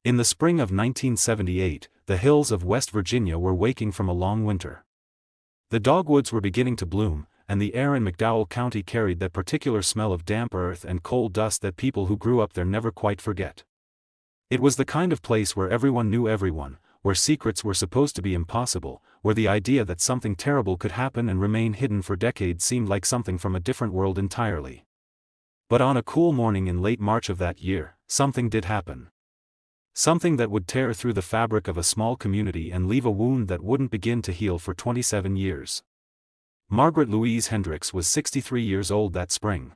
In the spring of 1978, the hills of West Virginia were waking from a long winter. The dogwoods were beginning to bloom, and the air in McDowell County carried that particular smell of damp earth and coal dust that people who grew up there never quite forget. It was the kind of place where everyone knew everyone, where secrets were supposed to be impossible, where the idea that something terrible could happen and remain hidden for decades seemed like something from a different world entirely. But on a cool morning in late March of that year, something did happen. Something that would tear through the fabric of a small community and leave a wound that wouldn't begin to heal for 27 years. Margaret Louise Hendricks was 63 years old that spring.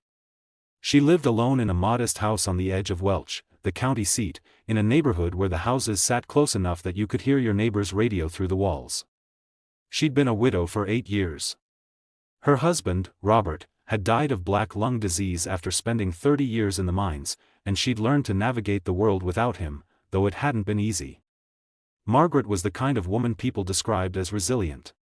She lived alone in a modest house on the edge of Welch, the county seat, in a neighborhood where the houses sat close enough that you could hear your neighbor's radio through the walls. She'd been a widow for 8 years. Her husband, Robert, had died of black lung disease after spending 30 years in the mines, and she'd learned to navigate the world without him, though it hadn't been easy. Margaret was the kind of woman people described as resilient.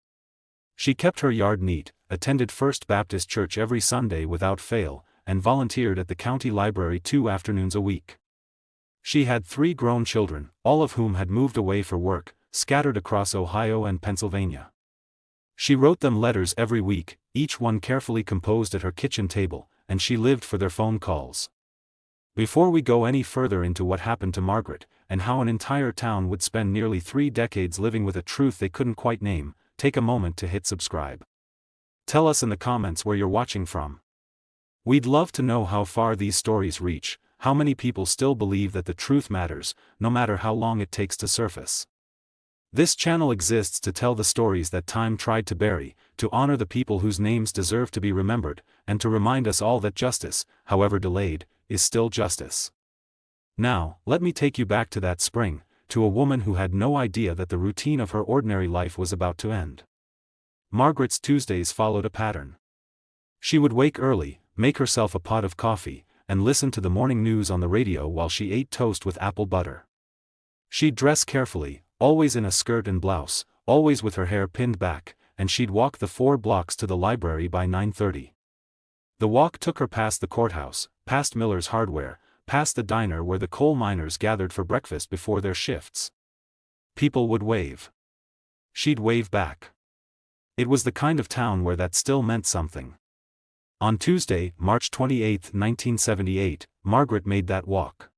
She kept her yard neat, attended First Baptist Church every Sunday without fail, and volunteered at the county library 2 afternoons a week. She had 3 grown children, all of whom had moved away for work, scattered across Ohio and Pennsylvania. She wrote them letters every week, each one carefully composed at her kitchen table, and she lived for their phone calls. Before we go any further into what happened to Margaret, and how an entire town would spend nearly 3 decades living with a truth they couldn't quite name, take a moment to hit subscribe. Tell us in the comments where you're watching from. We'd love to know how far these stories reach, how many people still believe that the truth matters, no matter how long it takes to surface. This channel exists to tell the stories that time tried to bury, to honor the people whose names deserve to be remembered, and to remind us all that justice, however delayed, is still justice. Now, let me take you back to that spring, to a woman who had no idea that the routine of her ordinary life was about to end. Margaret's Tuesdays followed a pattern. She would wake early, make herself a pot of coffee, and listen to the morning news on the radio while she ate toast with apple butter. She'd dress carefully, always in a skirt and blouse, always with her hair pinned back, and she'd walk the 4 blocks to the library by 9:30. The walk took her past the courthouse, past Miller's Hardware, past the diner where the coal miners gathered for breakfast before their shifts. People would wave. She'd wave back. It was the kind of town where that still meant something. On Tuesday, March 28, 1978, Margaret made that walk.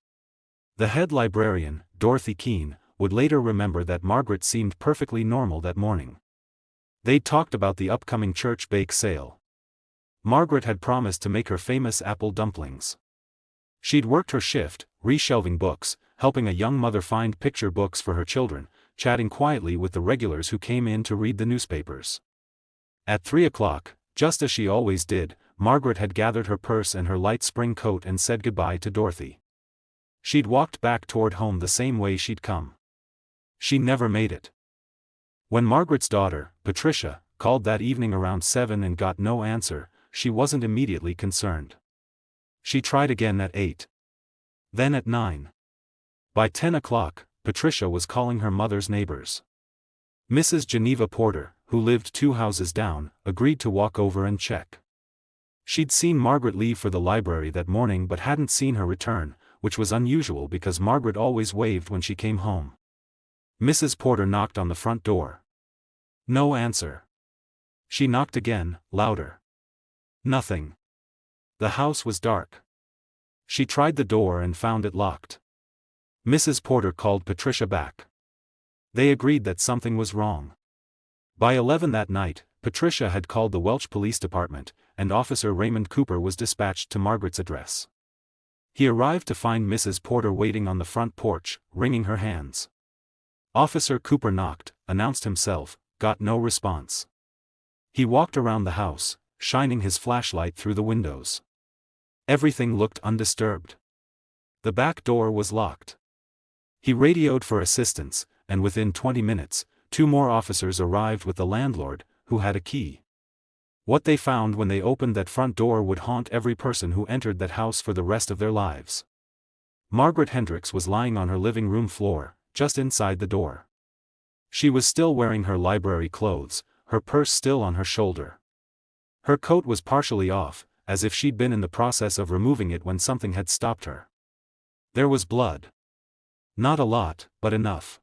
The head librarian, Dorothy Keene, would later remember that Margaret seemed perfectly normal that morning. They talked about the upcoming church bake sale. Margaret had promised to make her famous apple dumplings. She'd worked her shift, reshelving books, helping a young mother find picture books for her children, chatting quietly with the regulars who came in to read the newspapers. At 3 o'clock, just as she always did, Margaret had gathered her purse and her light spring coat and said goodbye to Dorothy. She'd walked back toward home the same way she'd come. She never made it. When Margaret's daughter, Patricia, called that evening around 7 and got no answer, she wasn't immediately concerned. She tried again at 8. Then at 9. By 10 o'clock, Patricia was calling her mother's neighbors. Mrs. Geneva Porter, who lived 2 houses down, agreed to walk over and check. She'd seen Margaret leave for the library that morning but hadn't seen her return, which was unusual because Margaret always waved when she came home. Mrs. Porter knocked on the front door. No answer. She knocked again, louder. Nothing. The house was dark. She tried the door and found it locked. Mrs. Porter called Patricia back. They agreed that something was wrong. By 11 that night, Patricia had called the Welch Police Department, and Officer Raymond Cooper was dispatched to Margaret's address. He arrived to find Mrs. Porter waiting on the front porch, wringing her hands. Officer Cooper knocked, announced himself, got no response. He walked around the house, shining his flashlight through the windows. Everything looked undisturbed. The back door was locked. He radioed for assistance, and within 20 minutes, 2 more officers arrived with the landlord, who had a key. What they found when they opened that front door would haunt every person who entered that house for the rest of their lives. Margaret Hendricks was lying on her living room floor, just inside the door. She was still wearing her library clothes, her purse still on her shoulder. Her coat was partially off, as if she'd been in the process of removing it when something had stopped her. There was blood. Not a lot, but enough.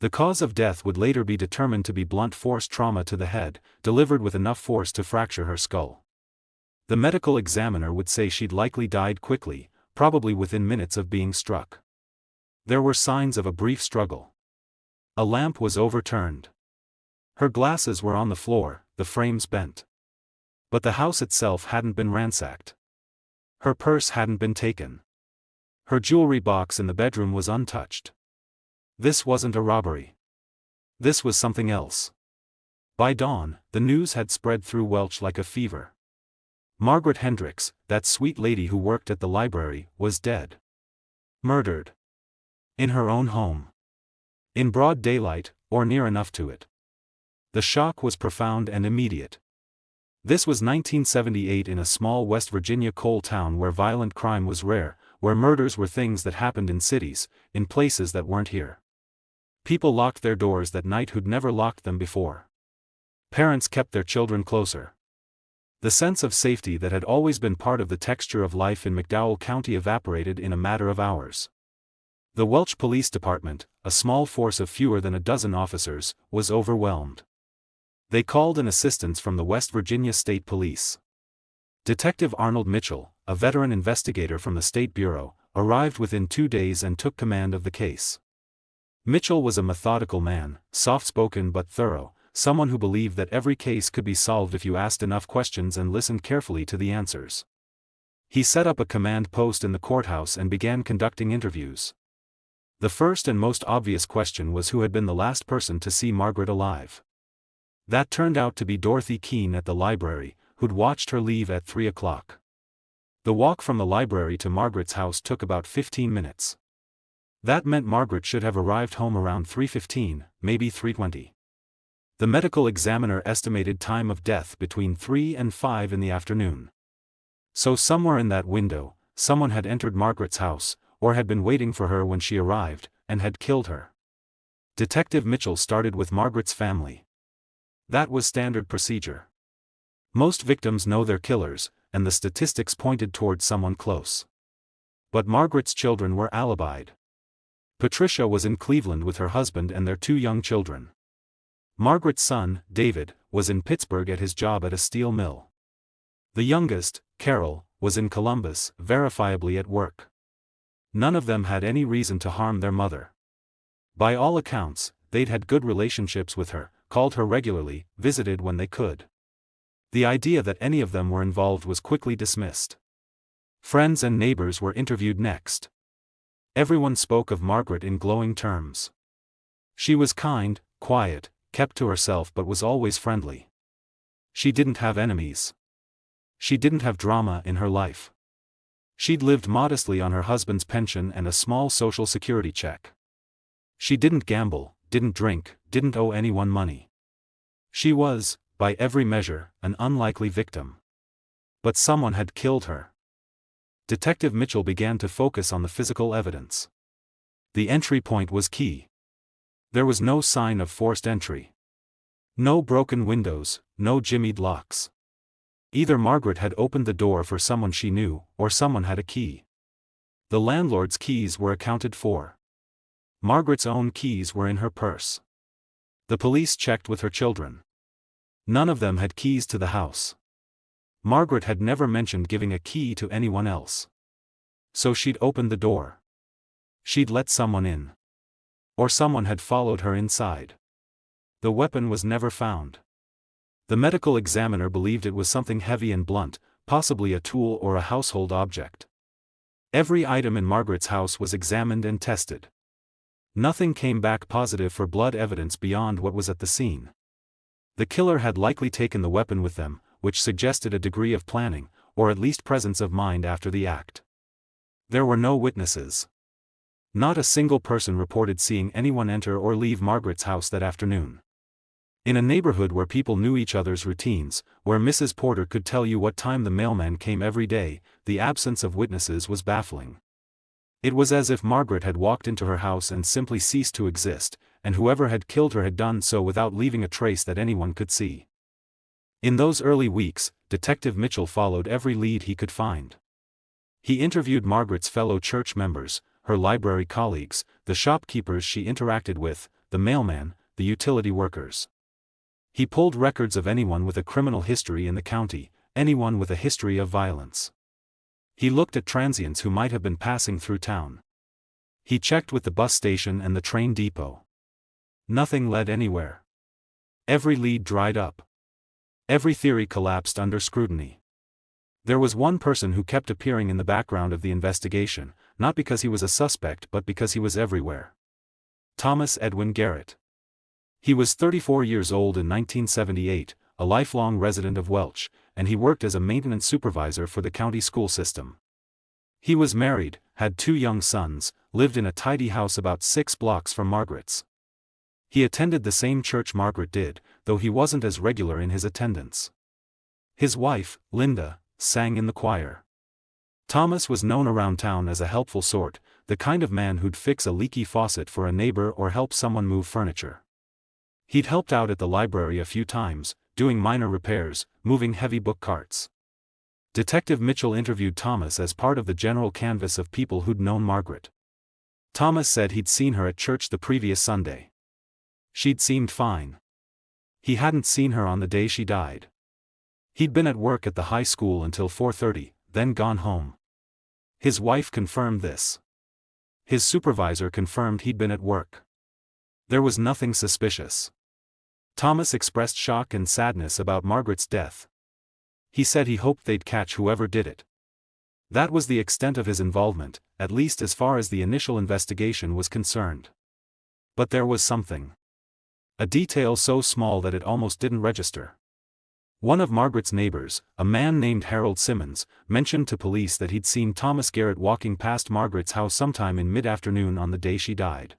The cause of death would later be determined to be blunt force trauma to the head, delivered with enough force to fracture her skull. The medical examiner would say she'd likely died quickly, probably within minutes of being struck. There were signs of a brief struggle. A lamp was overturned. Her glasses were on the floor, the frames bent. But the house itself hadn't been ransacked. Her purse hadn't been taken. Her jewelry box in the bedroom was untouched. This wasn't a robbery. This was something else. By dawn, the news had spread through Welch like a fever. Margaret Hendricks, that sweet lady who worked at the library, was dead. Murdered. In her own home. In broad daylight, or near enough to it. The shock was profound and immediate. This was 1978 in a small West Virginia coal town where violent crime was rare, where murders were things that happened in cities, in places that weren't here. People locked their doors that night who'd never locked them before. Parents kept their children closer. The sense of safety that had always been part of the texture of life in McDowell County evaporated in a matter of hours. The Welch Police Department, a small force of fewer than a dozen officers, was overwhelmed. They called in assistance from the West Virginia State Police. Detective Arnold Mitchell, a veteran investigator from the State Bureau, arrived within 2 days and took command of the case. Mitchell was a methodical man, soft-spoken but thorough, someone who believed that every case could be solved if you asked enough questions and listened carefully to the answers. He set up a command post in the courthouse and began conducting interviews. The first and most obvious question was who had been the last person to see Margaret alive. That turned out to be Dorothy Keene at the library, who'd watched her leave at 3 o'clock. The walk from the library to Margaret's house took about 15 minutes. That meant Margaret should have arrived home around 3:15, maybe 3:20. The medical examiner estimated time of death between 3 and 5 in the afternoon. So somewhere in that window, someone had entered Margaret's house, or had been waiting for her when she arrived, and had killed her. Detective Mitchell started with Margaret's family. That was standard procedure. Most victims know their killers, and the statistics pointed towards someone close. But Margaret's children were alibied. Patricia was in Cleveland with her husband and their 2 young children. Margaret's son, David, was in Pittsburgh at his job at a steel mill. The youngest, Carol, was in Columbus, verifiably at work. None of them had any reason to harm their mother. By all accounts, they'd had good relationships with her, called her regularly, visited when they could. The idea that any of them were involved was quickly dismissed. Friends and neighbors were interviewed next. Everyone spoke of Margaret in glowing terms. She was kind, quiet, kept to herself but was always friendly. She didn't have enemies. She didn't have drama in her life. She'd lived modestly on her husband's pension and a small social security check. She didn't gamble, didn't drink, didn't owe anyone money. She was, by every measure, an unlikely victim. But someone had killed her. Detective Mitchell began to focus on the physical evidence. The entry point was key. There was no sign of forced entry. No broken windows, no jimmied locks. Either Margaret had opened the door for someone she knew, or someone had a key. The landlord's keys were accounted for. Margaret's own keys were in her purse. The police checked with her children. None of them had keys to the house. Margaret had never mentioned giving a key to anyone else. So she'd opened the door. She'd let someone in. Or someone had followed her inside. The weapon was never found. The medical examiner believed it was something heavy and blunt, possibly a tool or a household object. Every item in Margaret's house was examined and tested. Nothing came back positive for blood evidence beyond what was at the scene. The killer had likely taken the weapon with them, which suggested a degree of planning, or at least presence of mind after the act. There were no witnesses. Not a single person reported seeing anyone enter or leave Margaret's house that afternoon. In a neighborhood where people knew each other's routines, where Mrs. Porter could tell you what time the mailman came every day, the absence of witnesses was baffling. It was as if Margaret had walked into her house and simply ceased to exist, and whoever had killed her had done so without leaving a trace that anyone could see. In those early weeks, Detective Mitchell followed every lead he could find. He interviewed Margaret's fellow church members, her library colleagues, the shopkeepers she interacted with, the mailman, the utility workers. He pulled records of anyone with a criminal history in the county, anyone with a history of violence. He looked at transients who might have been passing through town. He checked with the bus station and the train depot. Nothing led anywhere. Every lead dried up. Every theory collapsed under scrutiny. There was one person who kept appearing in the background of the investigation, not because he was a suspect but because he was everywhere. Thomas Edwin Garrett. He was 34 years old in 1978, a lifelong resident of Welch, and he worked as a maintenance supervisor for the county school system. He was married, had 2 young sons, lived in a tidy house about 6 blocks from Margaret's. He attended the same church Margaret did, though he wasn't as regular in his attendance. His wife, Linda, sang in the choir. Thomas was known around town as a helpful sort, the kind of man who'd fix a leaky faucet for a neighbor or help someone move furniture. He'd helped out at the library a few times, doing minor repairs, moving heavy book carts. Detective Mitchell interviewed Thomas as part of the general canvass of people who'd known Margaret. Thomas said he'd seen her at church the previous Sunday. She'd seemed fine. He hadn't seen her on the day she died. He'd been at work at the high school until 4:30, then gone home. His wife confirmed this. His supervisor confirmed he'd been at work. There was nothing suspicious. Thomas expressed shock and sadness about Margaret's death. He said he hoped they'd catch whoever did it. That was the extent of his involvement, at least as far as the initial investigation was concerned. But there was something. A detail so small that it almost didn't register. One of Margaret's neighbors, a man named Harold Simmons, mentioned to police that he'd seen Thomas Garrett walking past Margaret's house sometime in mid-afternoon on the day she died.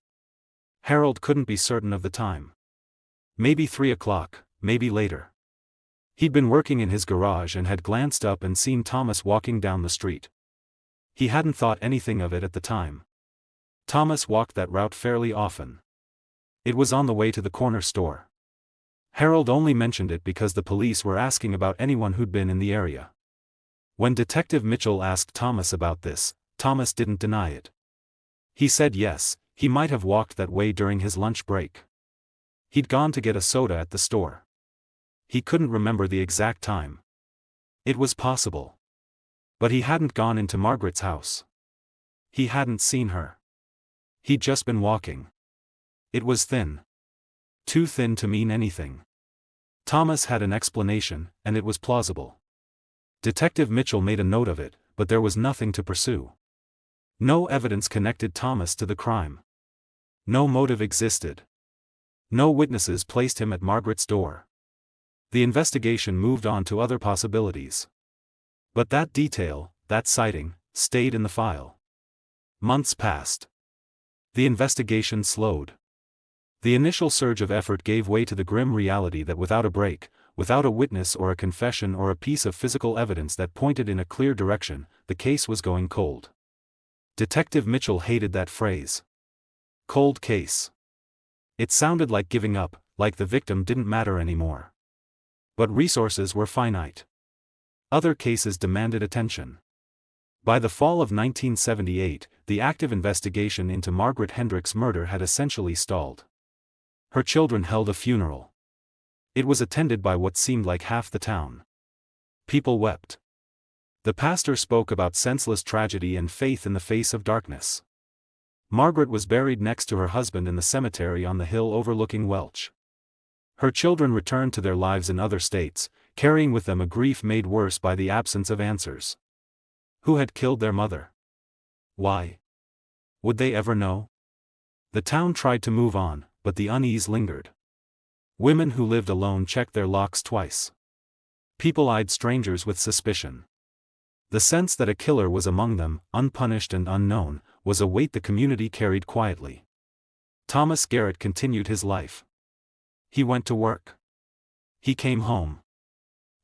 Harold couldn't be certain of the time. Maybe 3 o'clock, maybe later. He'd been working in his garage and had glanced up and seen Thomas walking down the street. He hadn't thought anything of it at the time. Thomas walked that route fairly often. It was on the way to the corner store. Harold only mentioned it because the police were asking about anyone who'd been in the area. When Detective Mitchell asked Thomas about this, Thomas didn't deny it. He said yes, he might have walked that way during his lunch break. He'd gone to get a soda at the store. He couldn't remember the exact time. It was possible. But he hadn't gone into Margaret's house. He hadn't seen her. He'd just been walking. It was thin. Too thin to mean anything. Thomas had an explanation, and it was plausible. Detective Mitchell made a note of it, but there was nothing to pursue. No evidence connected Thomas to the crime. No motive existed. No witnesses placed him at Margaret's door. The investigation moved on to other possibilities. But that detail, that sighting, stayed in the file. Months passed. The investigation slowed. The initial surge of effort gave way to the grim reality that without a break, without a witness or a confession or a piece of physical evidence that pointed in a clear direction, the case was going cold. Detective Mitchell hated that phrase. Cold case. It sounded like giving up, like the victim didn't matter anymore. But resources were finite. Other cases demanded attention. By the fall of 1978, the active investigation into Margaret Hendricks' murder had essentially stalled. Her children held a funeral. It was attended by what seemed like half the town. People wept. The pastor spoke about senseless tragedy and faith in the face of darkness. Margaret was buried next to her husband in the cemetery on the hill overlooking Welch. Her children returned to their lives in other states, carrying with them a grief made worse by the absence of answers. Who had killed their mother? Why? Would they ever know? The town tried to move on, but the unease lingered. Women who lived alone checked their locks twice. People eyed strangers with suspicion. The sense that a killer was among them, unpunished and unknown, was a weight the community carried quietly. Thomas Garrett continued his life. He went to work. He came home.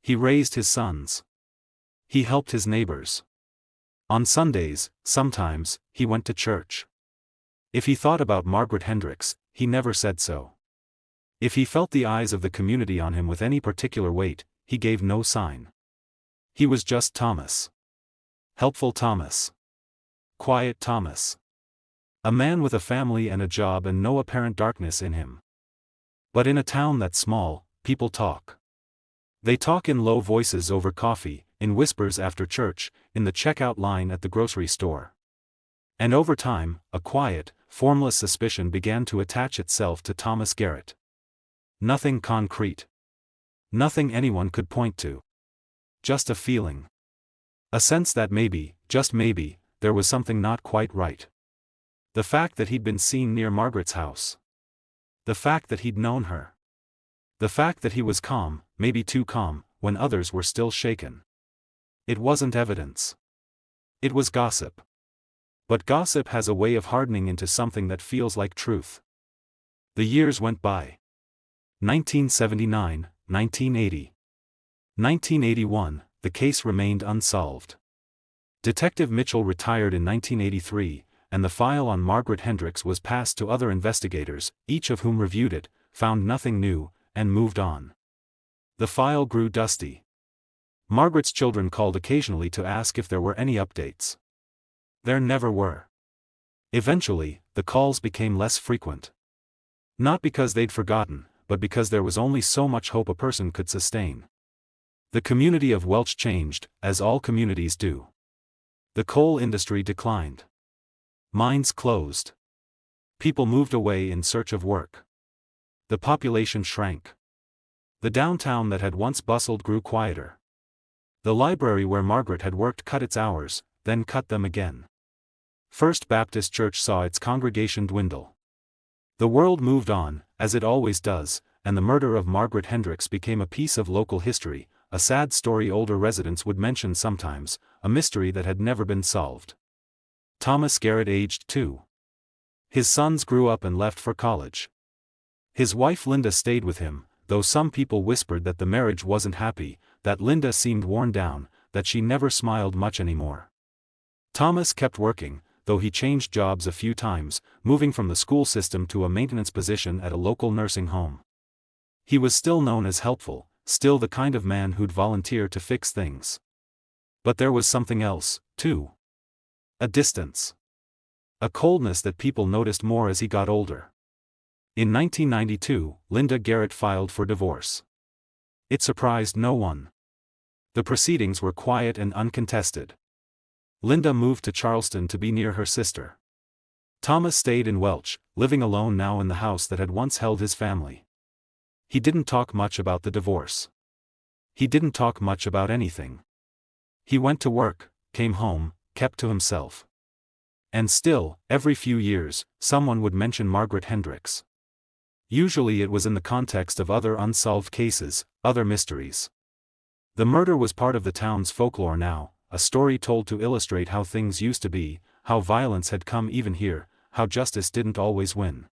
He raised his sons. He helped his neighbors. On Sundays, sometimes, he went to church. If he thought about Margaret Hendricks, he never said so. If he felt the eyes of the community on him with any particular weight, he gave no sign. He was just Thomas. Helpful Thomas. Quiet Thomas. A man with a family and a job and no apparent darkness in him. But in a town that small, people talk. They talk in low voices over coffee, in whispers after church, in the checkout line at the grocery store. And over time, a quiet, formless suspicion began to attach itself to Thomas Garrett. Nothing concrete. Nothing anyone could point to. Just a feeling. A sense that maybe, just maybe, there was something not quite right. The fact that he'd been seen near Margaret's house. The fact that he'd known her. The fact that he was calm, maybe too calm, when others were still shaken. It wasn't evidence. It was gossip. But gossip has a way of hardening into something that feels like truth. The years went by. 1979, 1980. 1981, the case remained unsolved. Detective Mitchell retired in 1983, and the file on Margaret Hendricks was passed to other investigators, each of whom reviewed it, found nothing new, and moved on. The file grew dusty. Margaret's children called occasionally to ask if there were any updates. There never were. Eventually, the calls became less frequent. Not because they'd forgotten, but because there was only so much hope a person could sustain. The community of Welch changed, as all communities do. The coal industry declined. Mines closed. People moved away in search of work. The population shrank. The downtown that had once bustled grew quieter. The library where Margaret had worked cut its hours, then cut them again. First Baptist Church saw its congregation dwindle. The world moved on, as it always does, and the murder of Margaret Hendricks became a piece of local history, a sad story older residents would mention sometimes, a mystery that had never been solved. Thomas Garrett aged 2. His sons grew up and left for college. His wife Linda stayed with him, though some people whispered that the marriage wasn't happy, that Linda seemed worn down, that she never smiled much anymore. Thomas kept working, though he changed jobs a few times, moving from the school system to a maintenance position at a local nursing home. He was still known as helpful, still the kind of man who'd volunteer to fix things. But there was something else, too. A distance. A coldness that people noticed more as he got older. In 1992, Linda Garrett filed for divorce. It surprised no one. The proceedings were quiet and uncontested. Linda moved to Charleston to be near her sister. Thomas stayed in Welch, living alone now in the house that had once held his family. He didn't talk much about the divorce. He didn't talk much about anything. He went to work, came home, kept to himself. And still, every few years, someone would mention Margaret Hendricks. Usually it was in the context of other unsolved cases, other mysteries. The murder was part of the town's folklore now, a story told to illustrate how things used to be, how violence had come even here, how justice didn't always win.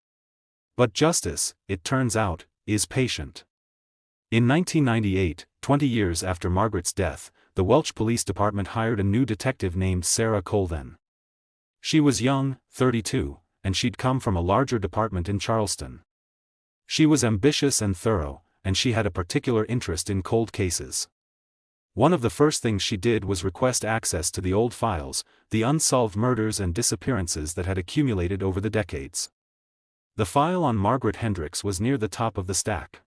But justice, it turns out, is patient. In 1998, 20 years after Margaret's death, the Welch Police Department hired a new detective named Sarah Colvin. She was young, 32, and she'd come from a larger department in Charleston. She was ambitious and thorough, and she had a particular interest in cold cases. One of the first things she did was request access to the old files, the unsolved murders and disappearances that had accumulated over the decades. The file on Margaret Hendricks was near the top of the stack.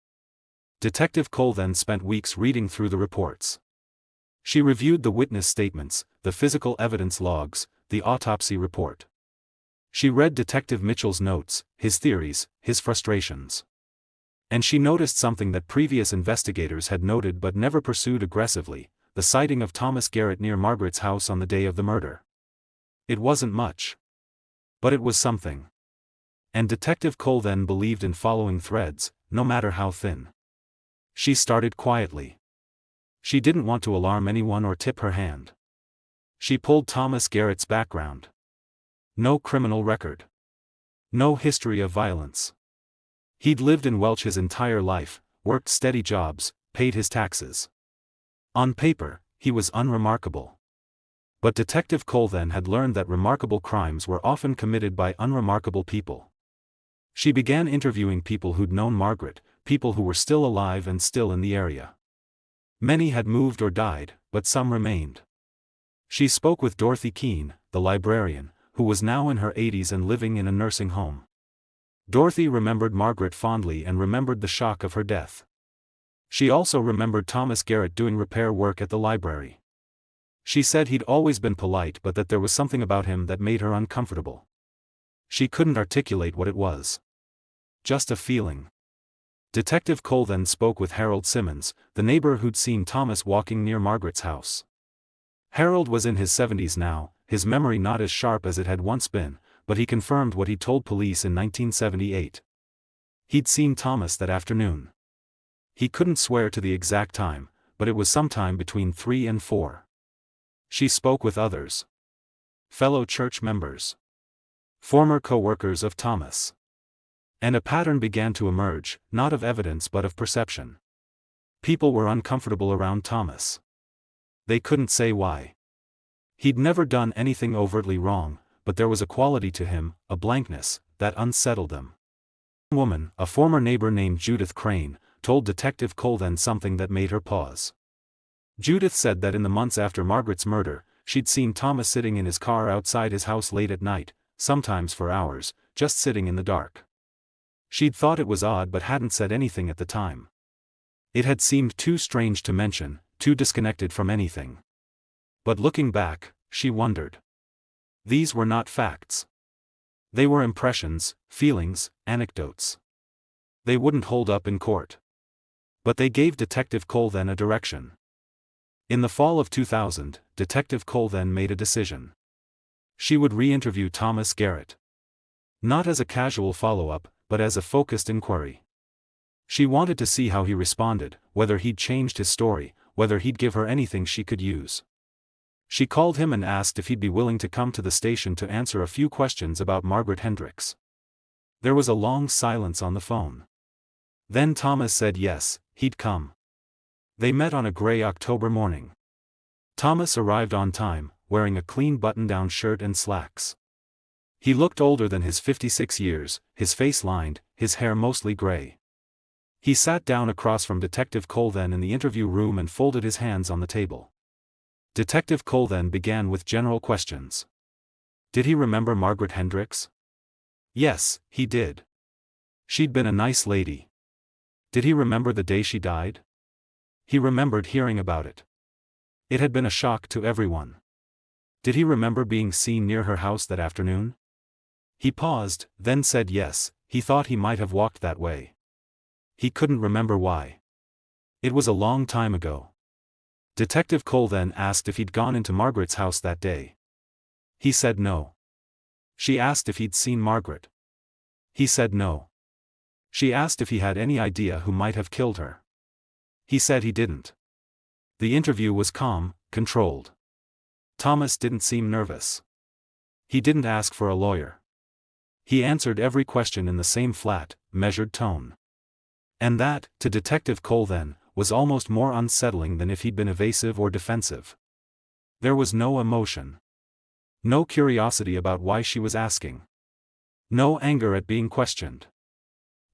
Detective Colvin spent weeks reading through the reports. She reviewed the witness statements, the physical evidence logs, the autopsy report. She read Detective Mitchell's notes, his theories, his frustrations. And she noticed something that previous investigators had noted but never pursued aggressively, the sighting of Thomas Garrett near Margaret's house on the day of the murder. It wasn't much. But it was something. And Detective Colvin believed in following threads, no matter how thin. She started quietly. She didn't want to alarm anyone or tip her hand. She pulled Thomas Garrett's background. No criminal record. No history of violence. He'd lived in Welch his entire life, worked steady jobs, paid his taxes. On paper, he was unremarkable. But Detective Colvin had learned that remarkable crimes were often committed by unremarkable people. She began interviewing people who'd known Margaret, people who were still alive and still in the area. Many had moved or died, but some remained. She spoke with Dorothy Keene, the librarian, who was now in her 80s and living in a nursing home. Dorothy remembered Margaret fondly and remembered the shock of her death. She also remembered Thomas Garrett doing repair work at the library. She said he'd always been polite but that there was something about him that made her uncomfortable. She couldn't articulate what it was. Just a feeling. Detective Cole then spoke with Harold Simmons, the neighbor who'd seen Thomas walking near Margaret's house. Harold was in his 70s now, his memory not as sharp as it had once been, but he confirmed what he told police in 1978. He'd seen Thomas that afternoon. He couldn't swear to the exact time, but it was sometime between 3 and 4. She spoke with others. Fellow church members. Former co-workers of Thomas. And a pattern began to emerge, not of evidence but of perception. People were uncomfortable around Thomas. They couldn't say why. He'd never done anything overtly wrong, but there was a quality to him, a blankness, that unsettled them. A woman, a former neighbor named Judith Crane, told Detective Cole then something that made her pause. Judith said that in the months after Margaret's murder, she'd seen Thomas sitting in his car outside his house late at night, sometimes for hours, just sitting in the dark. She'd thought it was odd but hadn't said anything at the time. It had seemed too strange to mention, too disconnected from anything. But looking back, she wondered. These were not facts. They were impressions, feelings, anecdotes. They wouldn't hold up in court. But they gave Detective Cole then a direction. In the fall of 2000, Detective Cole then made a decision. She would re-interview Thomas Garrett. Not as a casual follow-up, but as a focused inquiry. She wanted to see how he responded, whether he'd changed his story, whether he'd give her anything she could use. She called him and asked if he'd be willing to come to the station to answer a few questions about Margaret Hendricks. There was a long silence on the phone. Then Thomas said yes, he'd come. They met on a gray October morning. Thomas arrived on time, wearing a clean button-down shirt and slacks. He looked older than his 56 years, his face lined, his hair mostly gray. He sat down across from Detective Cole then in the interview room and folded his hands on the table. Detective Cole then began with general questions. Did he remember Margaret Hendricks? Yes, he did. She'd been a nice lady. Did he remember the day she died? He remembered hearing about it. It had been a shock to everyone. Did he remember being seen near her house that afternoon? He paused, then said yes, he thought he might have walked that way. He couldn't remember why. It was a long time ago. Detective Cole then asked if he'd gone into Margaret's house that day. He said no. She asked if he'd seen Margaret. He said no. She asked if he had any idea who might have killed her. He said he didn't. The interview was calm, controlled. Thomas didn't seem nervous. He didn't ask for a lawyer. He answered every question in the same flat, measured tone. And that, to Detective Cole then, was almost more unsettling than if he'd been evasive or defensive. There was no emotion. No curiosity about why she was asking. No anger at being questioned.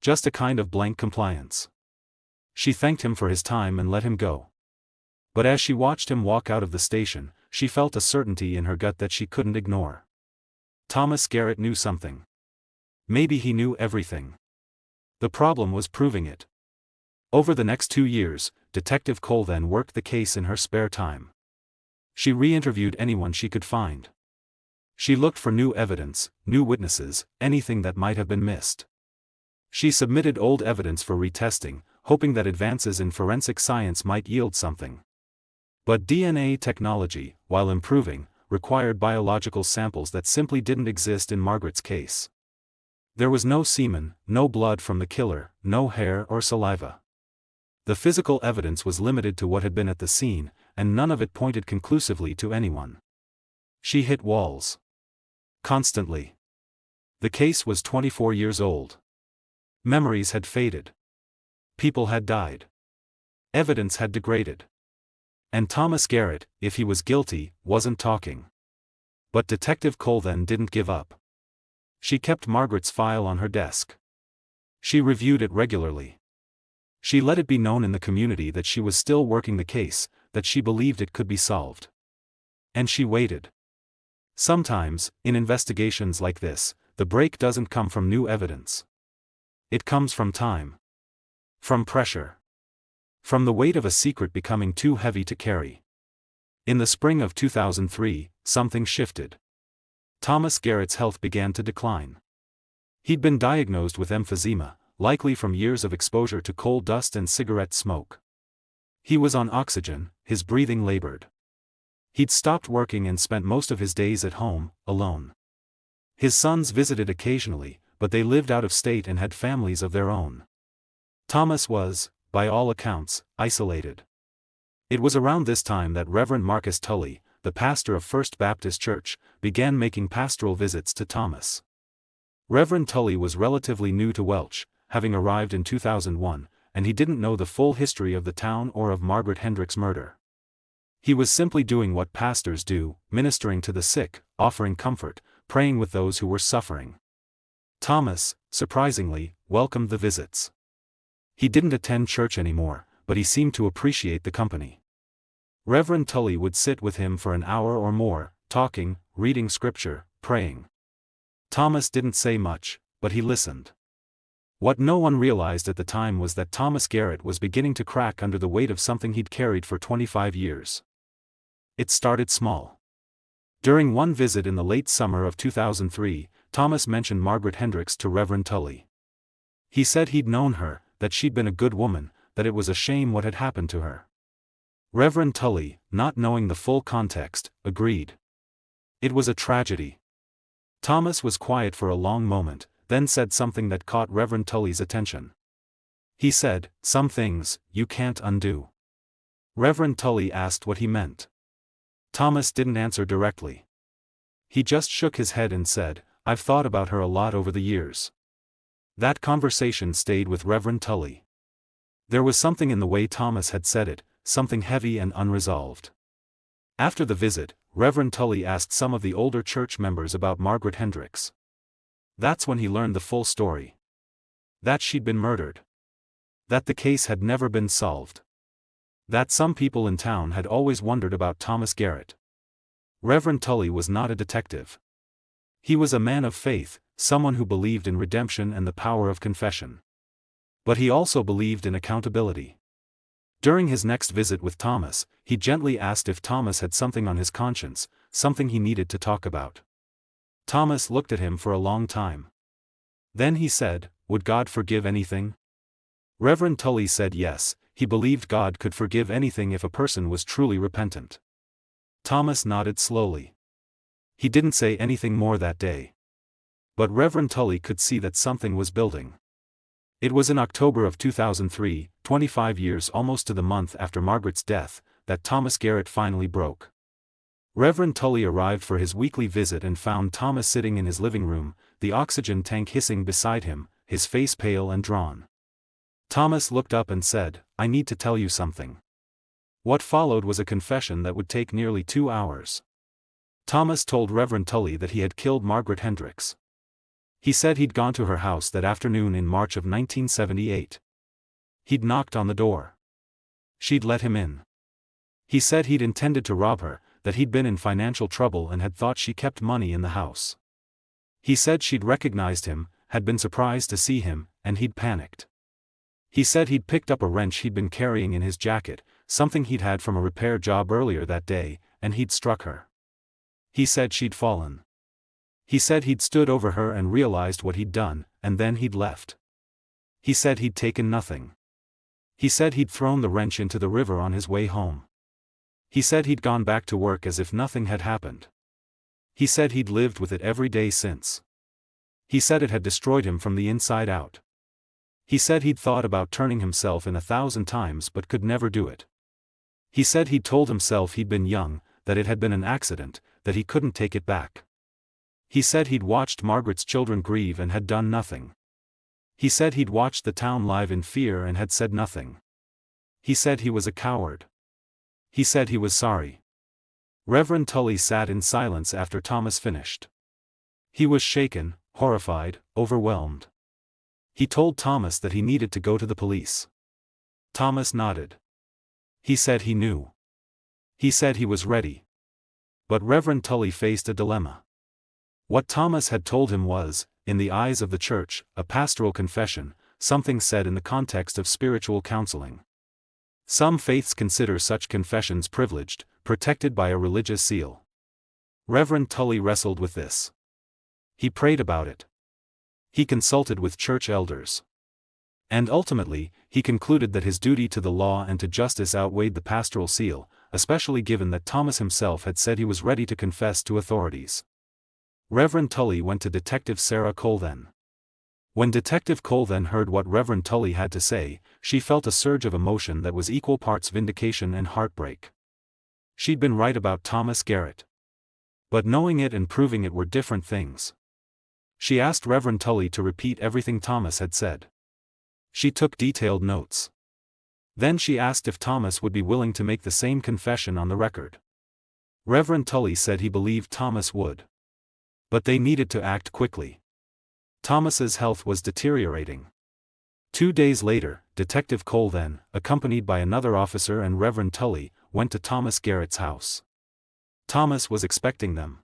Just a kind of blank compliance. She thanked him for his time and let him go. But as she watched him walk out of the station, she felt a certainty in her gut that she couldn't ignore. Thomas Garrett knew something. Maybe he knew everything. The problem was proving it. Over the next 2 years, Detective Cole then worked the case in her spare time. She re-interviewed anyone she could find. She looked for new evidence, new witnesses, anything that might have been missed. She submitted old evidence for retesting, hoping that advances in forensic science might yield something. But DNA technology, while improving, required biological samples that simply didn't exist in Margaret's case. There was no semen, no blood from the killer, no hair or saliva. The physical evidence was limited to what had been at the scene, and none of it pointed conclusively to anyone. She hit walls. Constantly. The case was 24 years old. Memories had faded. People had died. Evidence had degraded. And Thomas Garrett, if he was guilty, wasn't talking. But Detective Cole then didn't give up. She kept Margaret's file on her desk. She reviewed it regularly. She let it be known in the community that she was still working the case, that she believed it could be solved. And she waited. Sometimes, in investigations like this, the break doesn't come from new evidence. It comes from time. From pressure. From the weight of a secret becoming too heavy to carry. In the spring of 2003, something shifted. Thomas Garrett's health began to decline. He'd been diagnosed with emphysema, likely from years of exposure to coal dust and cigarette smoke. He was on oxygen, his breathing labored. He'd stopped working and spent most of his days at home, alone. His sons visited occasionally, but they lived out of state and had families of their own. Thomas was, by all accounts, isolated. It was around this time that Reverend Marcus Tully, the pastor of First Baptist Church, began making pastoral visits to Thomas. Reverend Tully was relatively new to Welch, having arrived in 2001, and he didn't know the full history of the town or of Margaret Hendricks' murder. He was simply doing what pastors do, ministering to the sick, offering comfort, praying with those who were suffering. Thomas, surprisingly, welcomed the visits. He didn't attend church anymore, but he seemed to appreciate the company. Reverend Tully would sit with him for an hour or more, talking, reading scripture, praying. Thomas didn't say much, but he listened. What no one realized at the time was that Thomas Garrett was beginning to crack under the weight of something he'd carried for 25 years. It started small. During one visit in the late summer of 2003, Thomas mentioned Margaret Hendricks to Reverend Tully. He said he'd known her, that she'd been a good woman, that it was a shame what had happened to her. Reverend Tully, not knowing the full context, agreed. It was a tragedy. Thomas was quiet for a long moment, then said something that caught Reverend Tully's attention. He said, "Some things, you can't undo." Reverend Tully asked what he meant. Thomas didn't answer directly. He just shook his head and said, "I've thought about her a lot over the years." That conversation stayed with Reverend Tully. There was something in the way Thomas had said it, something heavy and unresolved. After the visit, Reverend Tully asked some of the older church members about Margaret Hendricks. That's when he learned the full story. That she'd been murdered. That the case had never been solved. That some people in town had always wondered about Thomas Garrett. Reverend Tully was not a detective. He was a man of faith, someone who believed in redemption and the power of confession. But he also believed in accountability. During his next visit with Thomas, he gently asked if Thomas had something on his conscience, something he needed to talk about. Thomas looked at him for a long time. Then he said, "Would God forgive anything?" Reverend Tully said yes, he believed God could forgive anything if a person was truly repentant. Thomas nodded slowly. He didn't say anything more that day. But Reverend Tully could see that something was building. It was in October of 2003, 25 years almost to the month after Margaret's death, that Thomas Garrett finally broke. Reverend Tully arrived for his weekly visit and found Thomas sitting in his living room, the oxygen tank hissing beside him, his face pale and drawn. Thomas looked up and said, "I need to tell you something." What followed was a confession that would take nearly 2 hours. Thomas told Reverend Tully that he had killed Margaret Hendricks. He said he'd gone to her house that afternoon in March of 1978. He'd knocked on the door. She'd let him in. He said he'd intended to rob her, that he'd been in financial trouble and had thought she kept money in the house. He said she'd recognized him, had been surprised to see him, and he'd panicked. He said he'd picked up a wrench he'd been carrying in his jacket, something he'd had from a repair job earlier that day, and he'd struck her. He said she'd fallen. He said he'd stood over her and realized what he'd done, and then he'd left. He said he'd taken nothing. He said he'd thrown the wrench into the river on his way home. He said he'd gone back to work as if nothing had happened. He said he'd lived with it every day since. He said it had destroyed him from the inside out. He said he'd thought about turning himself in 1,000 times but could never do it. He said he'd told himself he'd been young, that it had been an accident, that he couldn't take it back. He said he'd watched Margaret's children grieve and had done nothing. He said he'd watched the town live in fear and had said nothing. He said he was a coward. He said he was sorry. Reverend Tully sat in silence after Thomas finished. He was shaken, horrified, overwhelmed. He told Thomas that he needed to go to the police. Thomas nodded. He said he knew. He said he was ready. But Reverend Tully faced a dilemma. What Thomas had told him was, in the eyes of the church, a pastoral confession, something said in the context of spiritual counseling. Some faiths consider such confessions privileged, protected by a religious seal. Reverend Tully wrestled with this. He prayed about it. He consulted with church elders. And ultimately, he concluded that his duty to the law and to justice outweighed the pastoral seal, especially given that Thomas himself had said he was ready to confess to authorities. Reverend Tully went to Detective Sarah Colvin. When Detective Colvin heard what Reverend Tully had to say, she felt a surge of emotion that was equal parts vindication and heartbreak. She'd been right about Thomas Garrett. But knowing it and proving it were different things. She asked Reverend Tully to repeat everything Thomas had said. She took detailed notes. Then she asked if Thomas would be willing to make the same confession on the record. Reverend Tully said he believed Thomas would. But they needed to act quickly. Thomas's health was deteriorating. 2 days later, Detective Colvin, accompanied by another officer and Reverend Tully, went to Thomas Garrett's house. Thomas was expecting them.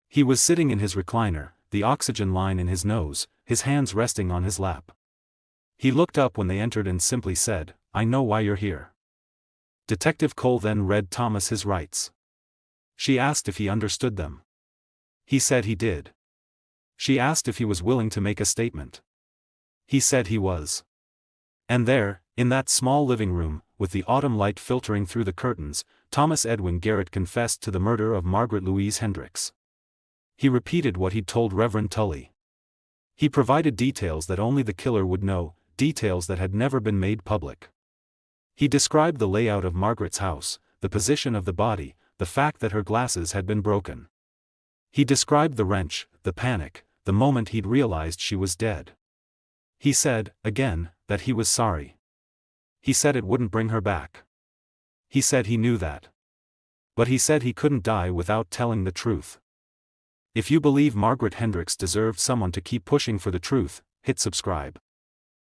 He was sitting in his recliner, the oxygen line in his nose, his hands resting on his lap. He looked up when they entered and simply said, "I know why you're here." Detective Colvin read Thomas his rights. She asked if he understood them. He said he did. She asked if he was willing to make a statement. He said he was. And there, in that small living room, with the autumn light filtering through the curtains, Thomas Edwin Garrett confessed to the murder of Margaret Louise Hendricks. He repeated what he'd told Reverend Tully. He provided details that only the killer would know, details that had never been made public. He described the layout of Margaret's house, the position of the body, the fact that her glasses had been broken. He described the wrench, the panic, the moment he'd realized she was dead. He said, again, that he was sorry. He said it wouldn't bring her back. He said he knew that. But he said he couldn't die without telling the truth. If you believe Margaret Hendricks deserved someone to keep pushing for the truth, hit subscribe.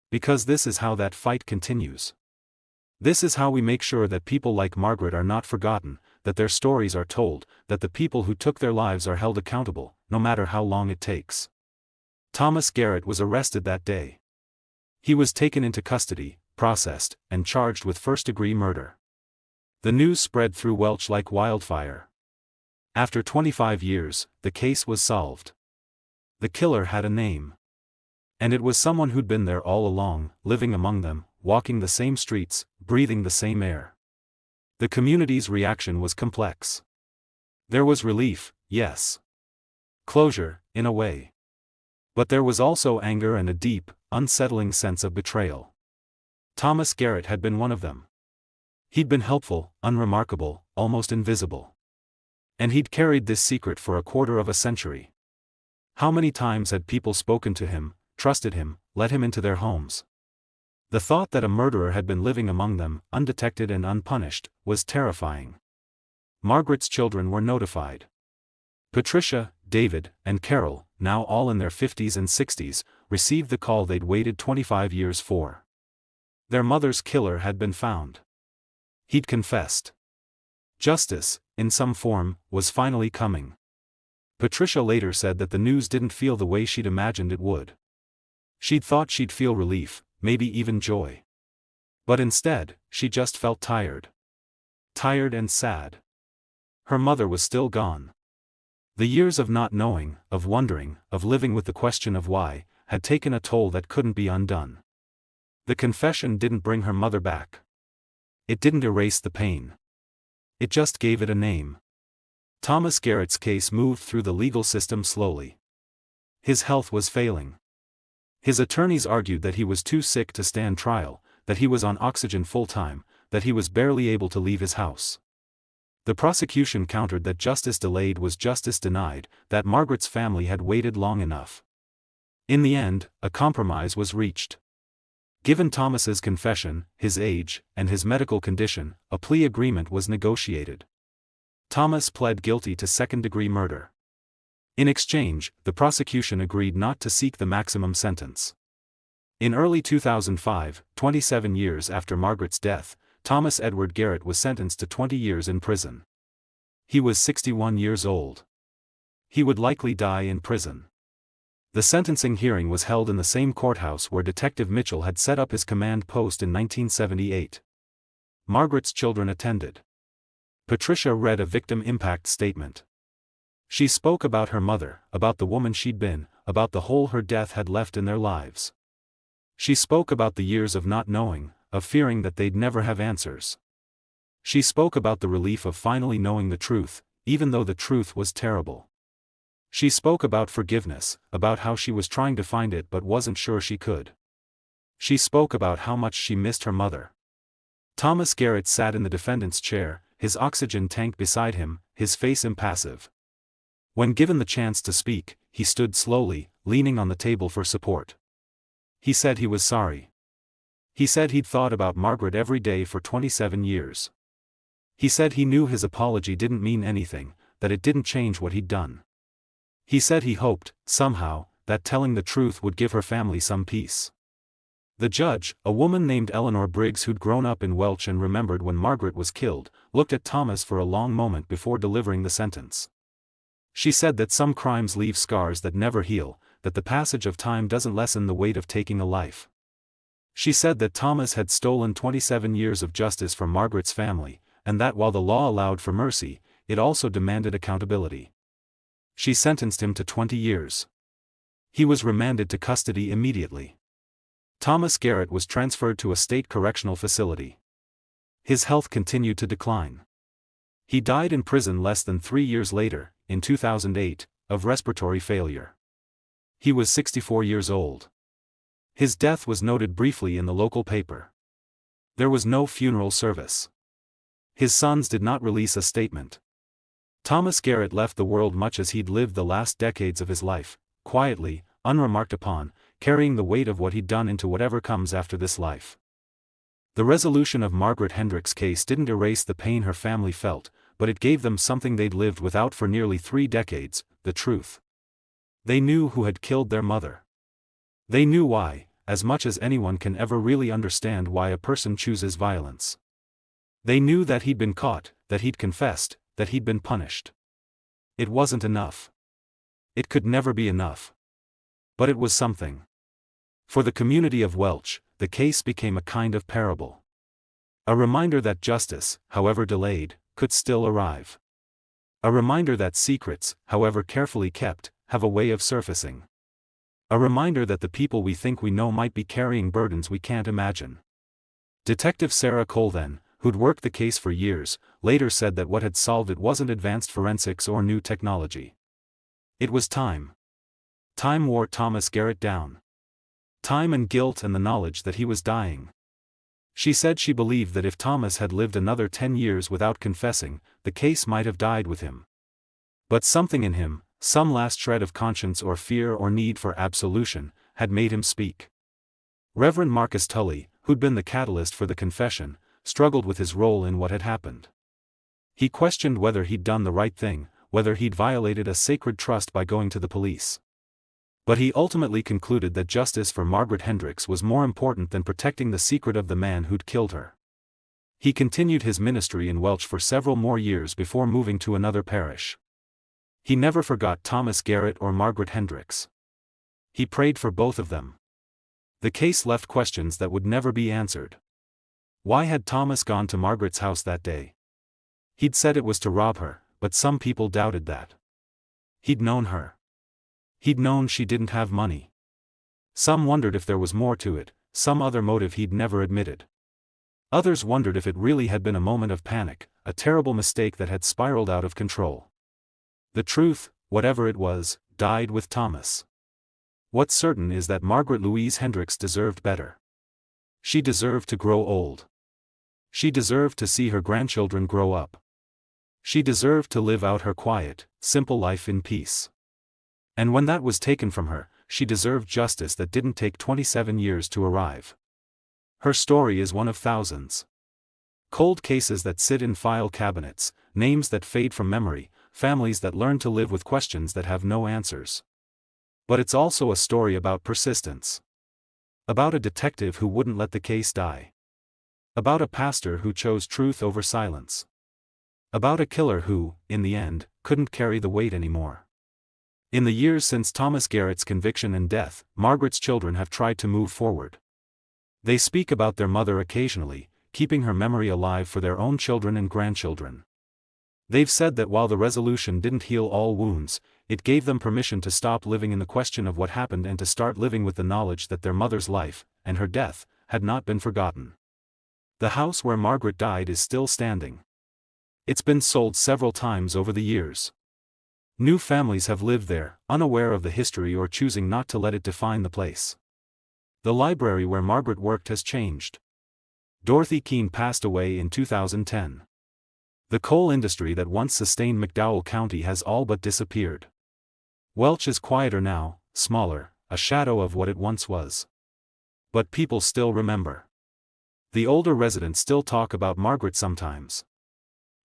Because this is how that fight continues. This is how we make sure that people like Margaret are not forgotten, that their stories are told, that the people who took their lives are held accountable, no matter how long it takes. Thomas Garrett was arrested that day. He was taken into custody, processed, and charged with first-degree murder. The news spread through Welch like wildfire. After 25 years, the case was solved. The killer had a name. And it was someone who'd been there all along, living among them, walking the same streets, breathing the same air. The community's reaction was complex. There was relief, yes. Closure, in a way. But there was also anger and a deep, unsettling sense of betrayal. Thomas Garrett had been one of them. He'd been helpful, unremarkable, almost invisible. And he'd carried this secret for a quarter of a century. How many times had people spoken to him, trusted him, let him into their homes? The thought that a murderer had been living among them, undetected and unpunished, was terrifying. Margaret's children were notified. Patricia, David, and Carol, now all in their 50s and 60s, received the call they'd waited 25 years for. Their mother's killer had been found. He'd confessed. Justice, in some form, was finally coming. Patricia later said that the news didn't feel the way she'd imagined it would. She'd thought she'd feel relief, maybe even joy. But instead, she just felt tired. Tired and sad. Her mother was still gone. The years of not knowing, of wondering, of living with the question of why, had taken a toll that couldn't be undone. The confession didn't bring her mother back. It didn't erase the pain. It just gave it a name. Thomas Garrett's case moved through the legal system slowly. His health was failing. His attorneys argued that he was too sick to stand trial, that he was on oxygen full-time, that he was barely able to leave his house. The prosecution countered that justice delayed was justice denied, that Margaret's family had waited long enough. In the end, a compromise was reached. Given Thomas's confession, his age, and his medical condition, a plea agreement was negotiated. Thomas pled guilty to second-degree murder. In exchange, the prosecution agreed not to seek the maximum sentence. In early 2005, 27 years after Margaret's death, Thomas Edward Garrett was sentenced to 20 years in prison. He was 61 years old. He would likely die in prison. The sentencing hearing was held in the same courthouse where Detective Mitchell had set up his command post in 1978. Margaret's children attended. Patricia read a victim impact statement. She spoke about her mother, about the woman she'd been, about the hole her death had left in their lives. She spoke about the years of not knowing, of fearing that they'd never have answers. She spoke about the relief of finally knowing the truth, even though the truth was terrible. She spoke about forgiveness, about how she was trying to find it but wasn't sure she could. She spoke about how much she missed her mother. Thomas Garrett sat in the defendant's chair, his oxygen tank beside him, his face impassive. When given the chance to speak, he stood slowly, leaning on the table for support. He said he was sorry. He said he'd thought about Margaret every day for 27 years. He said he knew his apology didn't mean anything, that it didn't change what he'd done. He said he hoped, somehow, that telling the truth would give her family some peace. The judge, a woman named Eleanor Briggs who'd grown up in Welch and remembered when Margaret was killed, looked at Thomas for a long moment before delivering the sentence. She said that some crimes leave scars that never heal, that the passage of time doesn't lessen the weight of taking a life. She said that Thomas had stolen 27 years of justice from Margaret's family, and that while the law allowed for mercy, it also demanded accountability. She sentenced him to 20 years. He was remanded to custody immediately. Thomas Garrett was transferred to a state correctional facility. His health continued to decline. He died in prison less than 3 years later, in 2008, of respiratory failure. He was 64 years old. His death was noted briefly in the local paper. There was no funeral service. His sons did not release a statement. Thomas Garrett left the world much as he'd lived the last decades of his life, quietly, unremarked upon, carrying the weight of what he'd done into whatever comes after this life. The resolution of Margaret Hendricks' case didn't erase the pain her family felt, but it gave them something they'd lived without for nearly 3 decades, the truth. They knew who had killed their mother. They knew why, as much as anyone can ever really understand why a person chooses violence. They knew that he'd been caught, that he'd confessed, that he'd been punished. It wasn't enough. It could never be enough. But it was something. For the community of Welch, the case became a kind of parable. A reminder that justice, however delayed, could still arrive. A reminder that secrets, however carefully kept, have a way of surfacing. A reminder that the people we think we know might be carrying burdens we can't imagine. Detective Sarah Colvin, who'd worked the case for years, later said that what had solved it wasn't advanced forensics or new technology. It was time. Time wore Thomas Garrett down. Time and guilt and the knowledge that he was dying. She said she believed that if Thomas had lived another 10 years without confessing, the case might have died with him. But something in him, some last shred of conscience or fear or need for absolution, had made him speak. Reverend Marcus Tully, who'd been the catalyst for the confession, struggled with his role in what had happened. He questioned whether he'd done the right thing, whether he'd violated a sacred trust by going to the police. But he ultimately concluded that justice for Margaret Hendricks was more important than protecting the secret of the man who'd killed her. He continued his ministry in Welch for several more years before moving to another parish. He never forgot Thomas Garrett or Margaret Hendricks. He prayed for both of them. The case left questions that would never be answered. Why had Thomas gone to Margaret's house that day? He'd said it was to rob her, but some people doubted that. He'd known her. He'd known she didn't have money. Some wondered if there was more to it, some other motive he'd never admitted. Others wondered if it really had been a moment of panic, a terrible mistake that had spiraled out of control. The truth, whatever it was, died with Thomas. What's certain is that Margaret Louise Hendricks deserved better. She deserved to grow old. She deserved to see her grandchildren grow up. She deserved to live out her quiet, simple life in peace. And when that was taken from her, she deserved justice that didn't take 27 years to arrive. Her story is one of thousands. Cold cases that sit in file cabinets, names that fade from memory, families that learn to live with questions that have no answers. But it's also a story about persistence. About a detective who wouldn't let the case die. About a pastor who chose truth over silence. About a killer who, in the end, couldn't carry the weight anymore. In the years since Thomas Garrett's conviction and death, Margaret's children have tried to move forward. They speak about their mother occasionally, keeping her memory alive for their own children and grandchildren. They've said that while the resolution didn't heal all wounds, it gave them permission to stop living in the question of what happened and to start living with the knowledge that their mother's life, and her death, had not been forgotten. The house where Margaret died is still standing. It's been sold several times over the years. New families have lived there, unaware of the history or choosing not to let it define the place. The library where Margaret worked has changed. Dorothy Keene passed away in 2010. The coal industry that once sustained McDowell County has all but disappeared. Welch is quieter now, smaller, a shadow of what it once was. But people still remember. The older residents still talk about Margaret sometimes.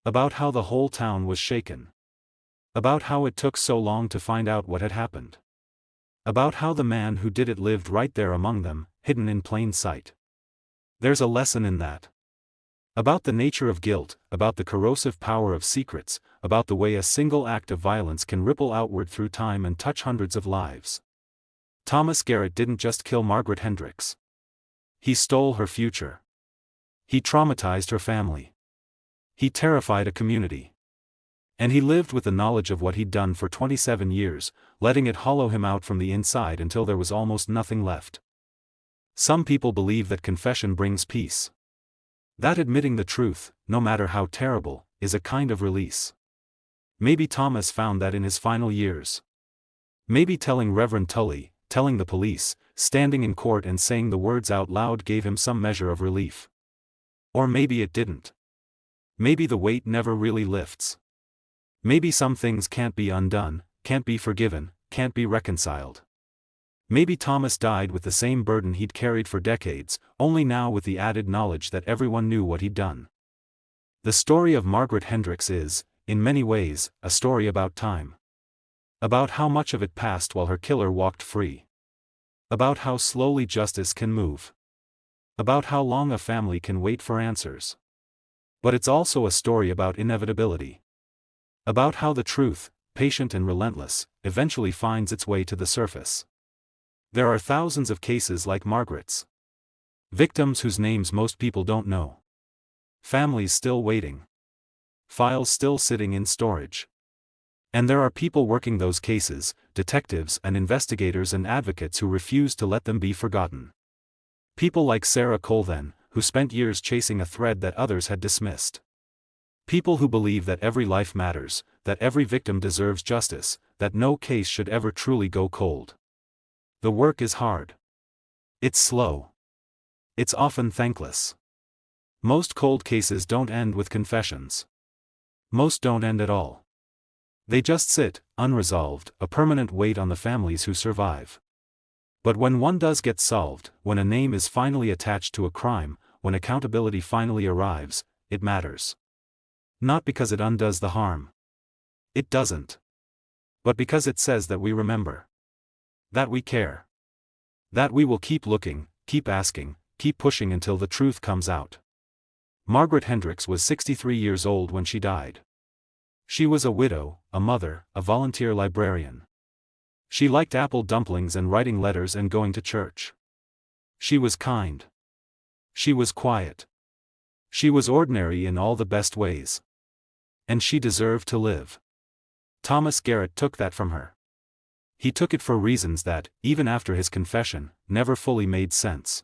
About how the whole town was shaken. About how it took so long to find out what had happened. About how the man who did it lived right there among them, hidden in plain sight. There's a lesson in that. About the nature of guilt, about the corrosive power of secrets, about the way a single act of violence can ripple outward through time and touch hundreds of lives. Thomas Garrett didn't just kill Margaret Hendricks. He stole her future. He traumatized her family. He terrified a community. And he lived with the knowledge of what he'd done for 27 years, letting it hollow him out from the inside until there was almost nothing left. Some people believe that confession brings peace. That admitting the truth, no matter how terrible, is a kind of release. Maybe Thomas found that in his final years. Maybe telling Reverend Tully, telling the police, standing in court and saying the words out loud gave him some measure of relief. Or maybe it didn't. Maybe the weight never really lifts. Maybe some things can't be undone, can't be forgiven, can't be reconciled. Maybe Thomas died with the same burden he'd carried for decades, only now with the added knowledge that everyone knew what he'd done. The story of Margaret Hendricks is, in many ways, a story about time. About how much of it passed while her killer walked free. About how slowly justice can move. About how long a family can wait for answers. But it's also a story about inevitability. About how the truth, patient and relentless, eventually finds its way to the surface. There are thousands of cases like Margaret's. Victims whose names most people don't know. Families still waiting. Files still sitting in storage. And there are people working those cases, detectives and investigators and advocates who refuse to let them be forgotten. People like Sarah Colvin, who spent years chasing a thread that others had dismissed. People who believe that every life matters, that every victim deserves justice, that no case should ever truly go cold. The work is hard. It's slow. It's often thankless. Most cold cases don't end with confessions. Most don't end at all. They just sit, unresolved, a permanent weight on the families who survive. But when one does get solved, when a name is finally attached to a crime, when accountability finally arrives, it matters. Not because it undoes the harm. It doesn't. But because it says that we remember. That we care. That we will keep looking, keep asking, keep pushing until the truth comes out. Margaret Hendricks was 63 years old when she died. She was a widow, a mother, a volunteer librarian. She liked apple dumplings and writing letters and going to church. She was kind. She was quiet. She was ordinary in all the best ways. And she deserved to live. Thomas Garrett took that from her. He took it for reasons that, even after his confession, never fully made sense.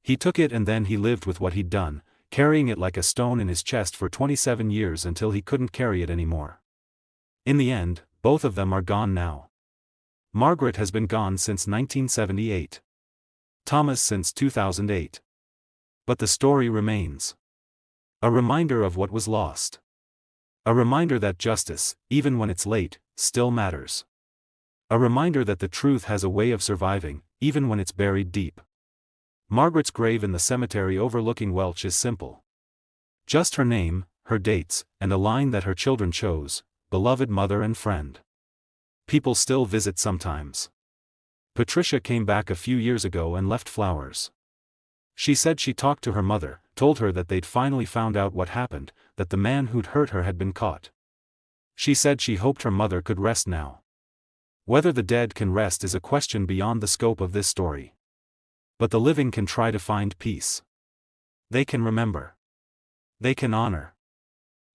He took it and then he lived with what he'd done, carrying it like a stone in his chest for 27 years until he couldn't carry it anymore. In the end, both of them are gone now. Margaret has been gone since 1978. Thomas since 2008. But the story remains. A reminder of what was lost. A reminder that justice, even when it's late, still matters. A reminder that the truth has a way of surviving, even when it's buried deep. Margaret's grave in the cemetery overlooking Welch is simple. Just her name, her dates, and a line that her children chose, beloved mother and friend. People still visit sometimes. Patricia came back a few years ago and left flowers. She said she talked to her mother, told her that they'd finally found out what happened, that the man who'd hurt her had been caught. She said she hoped her mother could rest now. Whether the dead can rest is a question beyond the scope of this story. But the living can try to find peace. They can remember. They can honor.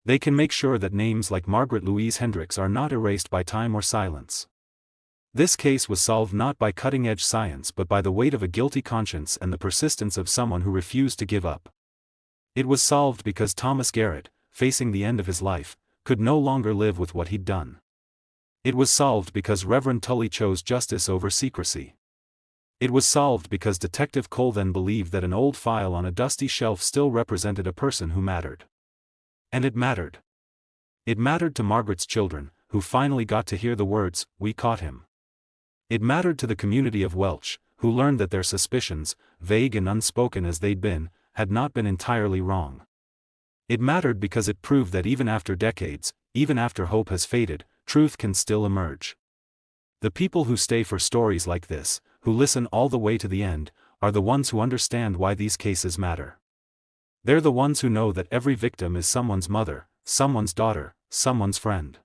They can make sure that names like Margaret Louise Hendricks are not erased by time or silence. This case was solved not by cutting-edge science but by the weight of a guilty conscience and the persistence of someone who refused to give up. It was solved because Thomas Garrett, facing the end of his life, could no longer live with what he'd done. It was solved because Reverend Tully chose justice over secrecy. It was solved because Detective Cole then believed that an old file on a dusty shelf still represented a person who mattered. And it mattered. It mattered to Margaret's children, who finally got to hear the words, "We caught him." It mattered to the community of Welch, who learned that their suspicions, vague and unspoken as they'd been, had not been entirely wrong. It mattered because it proved that even after decades, even after hope has faded, truth can still emerge. The people who stay for stories like this, who listen all the way to the end, are the ones who understand why these cases matter. They're the ones who know that every victim is someone's mother, someone's daughter, someone's friend.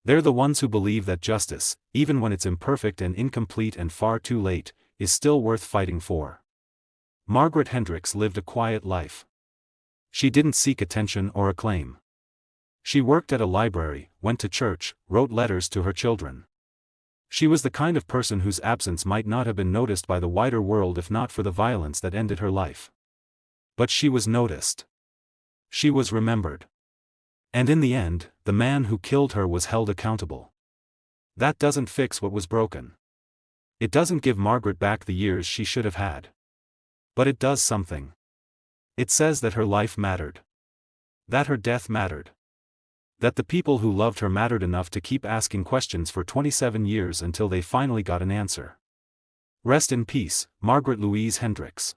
They're the ones who believe that justice, even when it's imperfect and incomplete and far too late, is still worth fighting for. Margaret Hendricks lived a quiet life. She didn't seek attention or acclaim. She worked at a library, went to church, wrote letters to her children. She was the kind of person whose absence might not have been noticed by the wider world if not for the violence that ended her life. But she was noticed. She was remembered. And in the end, the man who killed her was held accountable. That doesn't fix what was broken. It doesn't give Margaret back the years she should have had. But it does something. It says that her life mattered. That her death mattered. That the people who loved her mattered enough to keep asking questions for 27 years until they finally got an answer. Rest in peace, Margaret Louise Hendricks.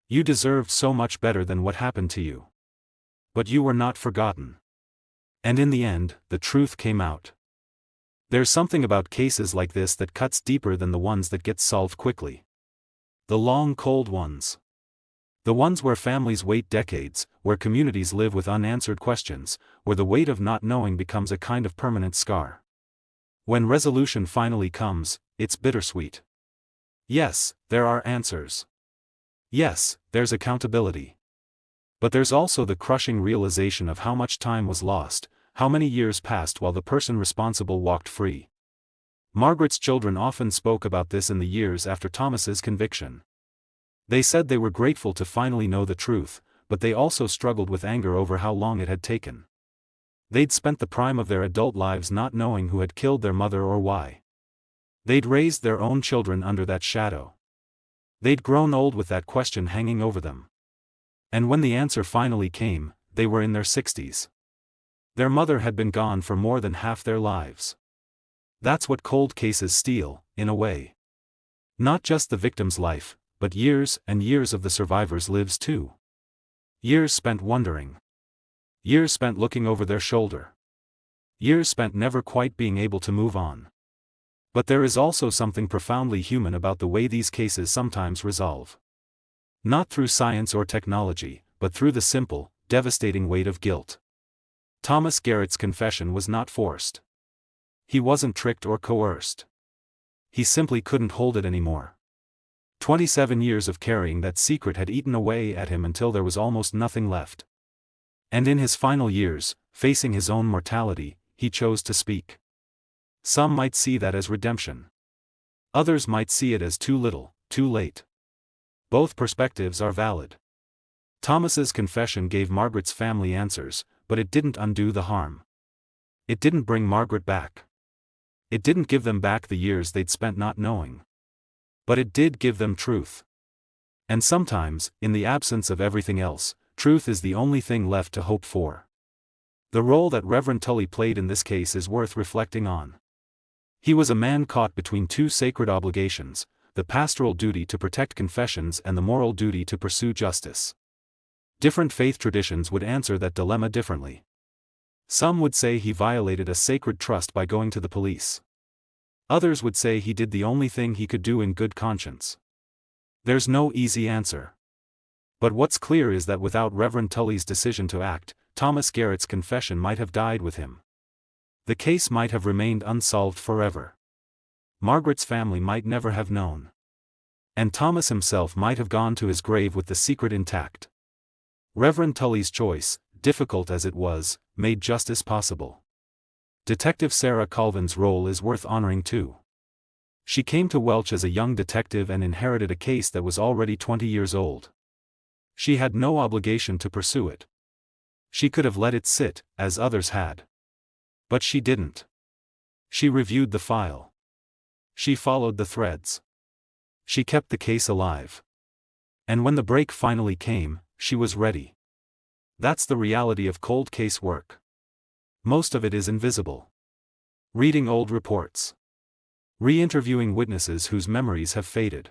You deserved so much better than what happened to you. But you were not forgotten. And in the end, the truth came out. There's something about cases like this that cuts deeper than the ones that get solved quickly. The long cold ones. The ones where families wait decades, where communities live with unanswered questions, where the weight of not knowing becomes a kind of permanent scar. When resolution finally comes, it's bittersweet. Yes, there are answers. Yes, there's accountability. But there's also the crushing realization of how much time was lost, how many years passed while the person responsible walked free. Margaret's children often spoke about this in the years after Thomas's conviction. They said they were grateful to finally know the truth, but they also struggled with anger over how long it had taken. They'd spent the prime of their adult lives not knowing who had killed their mother or why. They'd raised their own children under that shadow. They'd grown old with that question hanging over them. And when the answer finally came, they were in their 60s. Their mother had been gone for more than half their lives. That's what cold cases steal, in a way. Not just the victim's life, but years and years of the survivor's lives too. Years spent wondering. Years spent looking over their shoulder. Years spent never quite being able to move on. But there is also something profoundly human about the way these cases sometimes resolve. Not through science or technology, but through the simple, devastating weight of guilt. Thomas Garrett's confession was not forced. He wasn't tricked or coerced. He simply couldn't hold it anymore. 27 years of carrying that secret had eaten away at him until there was almost nothing left. And in his final years, facing his own mortality, he chose to speak. Some might see that as redemption. Others might see it as too little, too late. Both perspectives are valid. Thomas's confession gave Margaret's family answers, but it didn't undo the harm. It didn't bring Margaret back. It didn't give them back the years they'd spent not knowing. But it did give them truth. And sometimes, in the absence of everything else, truth is the only thing left to hope for. The role that Reverend Tully played in this case is worth reflecting on. He was a man caught between two sacred obligations, the pastoral duty to protect confessions and the moral duty to pursue justice. Different faith traditions would answer that dilemma differently. Some would say he violated a sacred trust by going to the police. Others would say he did the only thing he could do in good conscience. There's no easy answer. But what's clear is that without Reverend Tully's decision to act, Thomas Garrett's confession might have died with him. The case might have remained unsolved forever. Margaret's family might never have known. And Thomas himself might have gone to his grave with the secret intact. Reverend Tully's choice, difficult as it was, made justice possible. Detective Sarah Colvin's role is worth honoring too. She came to Welch as a young detective and inherited a case that was already 20 years old. She had no obligation to pursue it. She could have let it sit, as others had. But she didn't. She reviewed the file. She followed the threads. She kept the case alive. And when the break finally came, she was ready. That's the reality of cold case work. Most of it is invisible. Reading old reports. Re-interviewing witnesses whose memories have faded.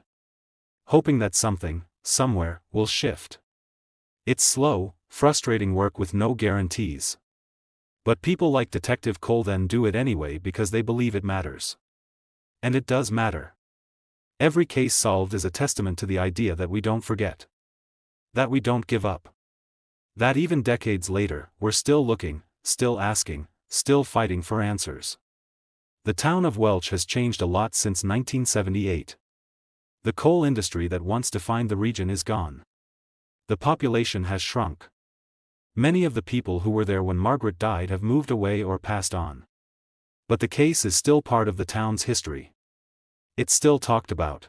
Hoping that something, somewhere, will shift. It's slow, frustrating work with no guarantees. But people like Detective Colvin do it anyway because they believe it matters. And it does matter. Every case solved is a testament to the idea that we don't forget. That we don't give up. That even decades later, we're still looking, still asking, still fighting for answers. The town of Welch has changed a lot since 1978. The coal industry that once defined the region is gone. The population has shrunk. Many of the people who were there when Margaret died have moved away or passed on. But the case is still part of the town's history. It's still talked about.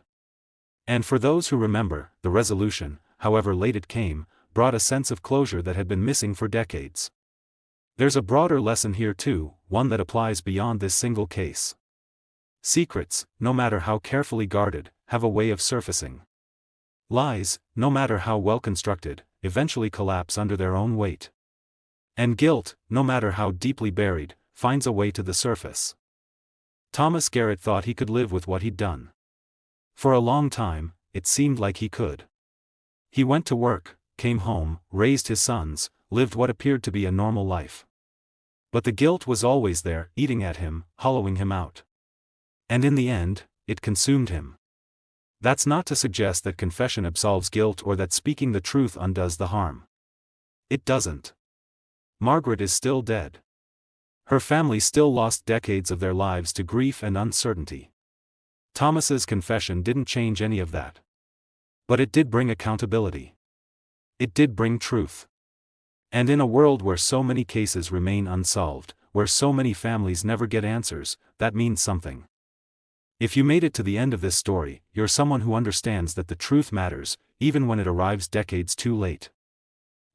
And for those who remember, the resolution, however late it came, brought a sense of closure that had been missing for decades. There's a broader lesson here too, one that applies beyond this single case. Secrets, no matter how carefully guarded, have a way of surfacing. Lies, no matter how well constructed, eventually collapse under their own weight. And guilt, no matter how deeply buried, finds a way to the surface. Thomas Garrett thought he could live with what he'd done. For a long time, it seemed like he could. He went to work, came home, raised his sons, lived what appeared to be a normal life. But the guilt was always there, eating at him, hollowing him out. And in the end, it consumed him. That's not to suggest that confession absolves guilt or that speaking the truth undoes the harm. It doesn't. Margaret is still dead. Her family still lost decades of their lives to grief and uncertainty. Thomas's confession didn't change any of that. But it did bring accountability. It did bring truth. And in a world where so many cases remain unsolved, where so many families never get answers, that means something. If you made it to the end of this story, you're someone who understands that the truth matters, even when it arrives decades too late.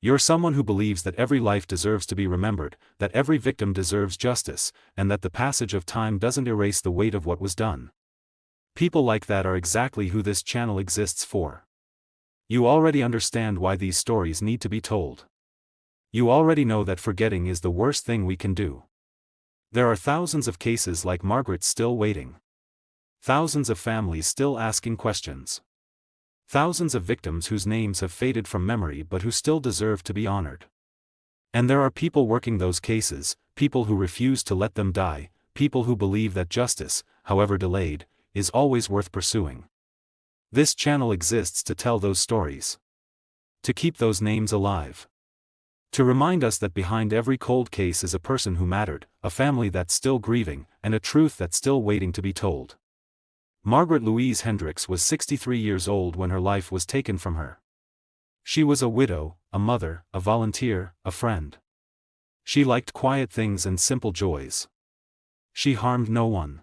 You're someone who believes that every life deserves to be remembered, that every victim deserves justice, and that the passage of time doesn't erase the weight of what was done. People like that are exactly who this channel exists for. You already understand why these stories need to be told. You already know that forgetting is the worst thing we can do. There are thousands of cases like Margaret's still waiting. Thousands of families still asking questions. Thousands of victims whose names have faded from memory but who still deserve to be honored. And there are people working those cases, people who refuse to let them die, people who believe that justice, however delayed, is always worth pursuing. This channel exists to tell those stories. To keep those names alive. To remind us that behind every cold case is a person who mattered, a family that's still grieving, and a truth that's still waiting to be told. Margaret Louise Hendricks was 63 years old when her life was taken from her. She was a widow, a mother, a volunteer, a friend. She liked quiet things and simple joys. She harmed no one.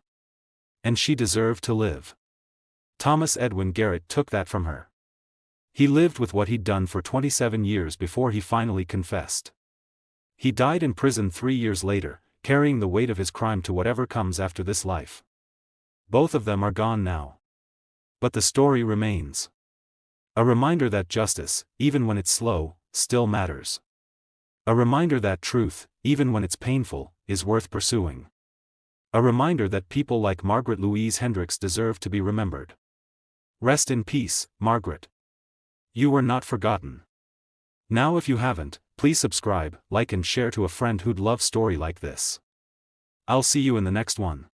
And she deserved to live. Thomas Edwin Garrett took that from her. He lived with what he'd done for 27 years before he finally confessed. He died in prison 3 years later, carrying the weight of his crime to whatever comes after this life. Both of them are gone now. But the story remains. A reminder that justice, even when it's slow, still matters. A reminder that truth, even when it's painful, is worth pursuing. A reminder that people like Margaret Louise Hendricks deserve to be remembered. Rest in peace, Margaret. You were not forgotten. Now if you haven't, please subscribe, like and share to a friend who'd love a story like this. I'll see you in the next one.